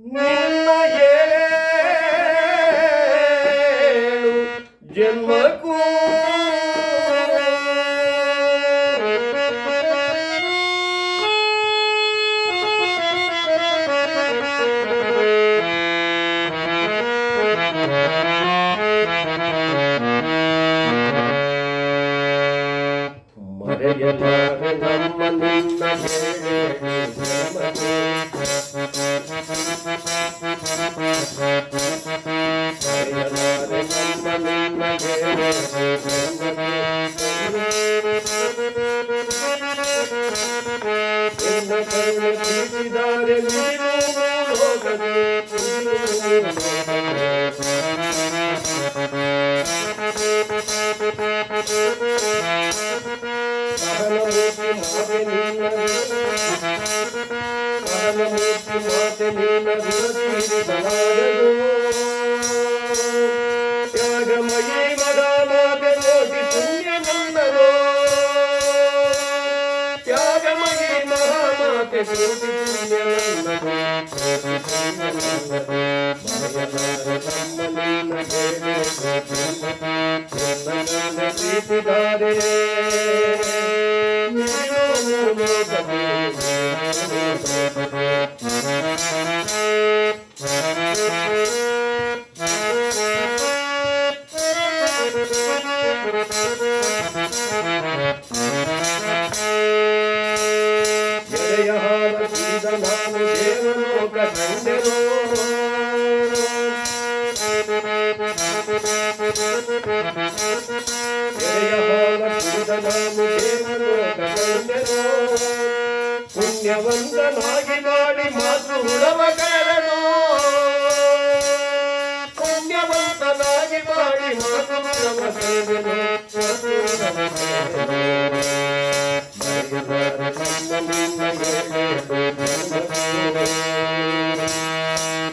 ನಿನ್ನ ಏಳು ಜನ್ಮಕ್ಕೂ ಮರೆಯಲಾರೆ ನಮ್ಮ ನಿನ್ನ ಪ್ರೀತಿದಾರೆ ತ್ಯಾಗಮಯೀ ಮಗಾ ಮಾತೆ ಕೋಟಿ ಪುಣ್ಯ ನನ್ನದು ತ್ಯಾಗಮಯೀ ಮಹಾಮಾತೆ ಕೋಟಿ ಪುಣ್ಯ ನನ್ನದು ಪ್ರೀತಿದಾರೆ ಎಳೆಯ ಹಾಲ ಕುಡಿದ ನಾನು ದೇವಲೋಕ ಕಂಡೆನೋ ಎಳೆಯ ಹಾಲ ಕುಡಿದ ನಾನು ದೇವಲೋಕ ಕಂಡೆನೋ ಪುಣ್ಯವಂತನಾಗಿ ಮಾಡಿ ಮಾತು ಹುಳವ ಕಳೆದನೋ ಪುಣ್ಯವಂತನಾಗಿ ಮಾಡಿ ಮಾತು ಹುಳವ ಕಳೆದನೋ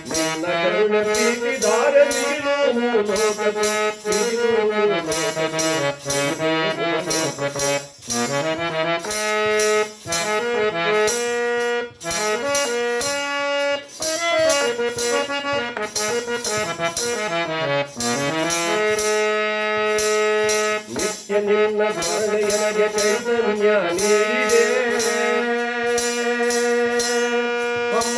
ನಿನ್ನ ಕರುಣ ಪ್ರೀತಿದಾರೆ ನಿತ್ಯ ನಿನ್ನ ಸ್ಮರಣೆಯನಗೆ ಚೈತನ್ಯ ನೀಡಿದೆ ಅಮ್ಮ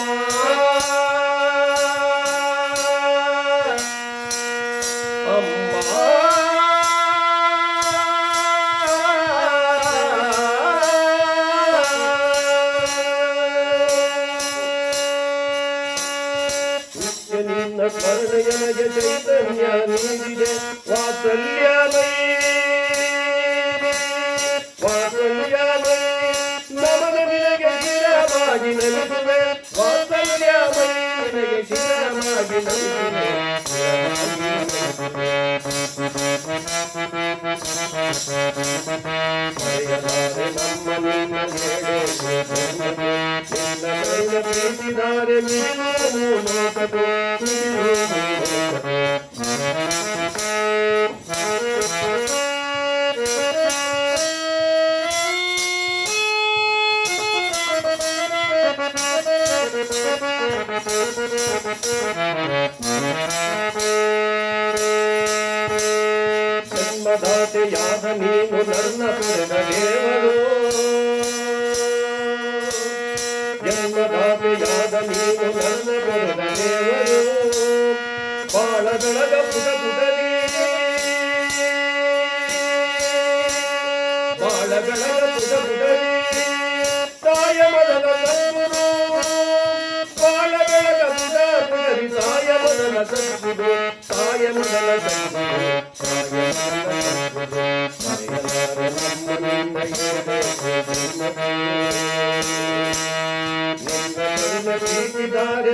ನಿನ್ನ ಸ್ಮರಣೆಯನಗೆ ಚೈತನ್ಯ ನೀಡಿದೆ ವಾತ್ಸಲ್ಯಮಯಿ ನಮನ ನಿನಗೆ ಶಿರವಾಗಿ ನಲಿಸುವೆ ವಾತ್ಸಲ್ಯಮಯಿ ನಿನಗೆ ಶಿರವಾಗಿ ನಲಿಸುವೆ ಮರೆಯಲಾರೆ ನಮ್ಮ ನಿನ್ನ ನಿನ್ನ ಪ್ರೀತಿದಾರೆ ನೀನು ಲೋಕದ ಜನ್ಮದಾತೆಯಾದ ನೀನು ನನ್ನ ಪಡೆದ ದೇವರು ಜನ್ಮದಾತೆಯಾದ ನೀನು ನನ್ನ ಪಡೆದ ದೇವರು ಬಾಳ ಬೆಳಗ ಪುಟ ಪುಟಲಿ ಬಾಳ ಬೆಳಗ ಪುಟ ಪುಟಲಿ ತಾಯ ಮೊದಲ ಸದ್ಗುರು ಬಾಳ ಬೆಳಗ ಪುಟ ಪುಟಲಿ ತಾಯ ಮೊದಲ ಸದ್ಗುರು ತಾಯ ಮೊದಲ ಪ್ರೀತಿದಾರೆ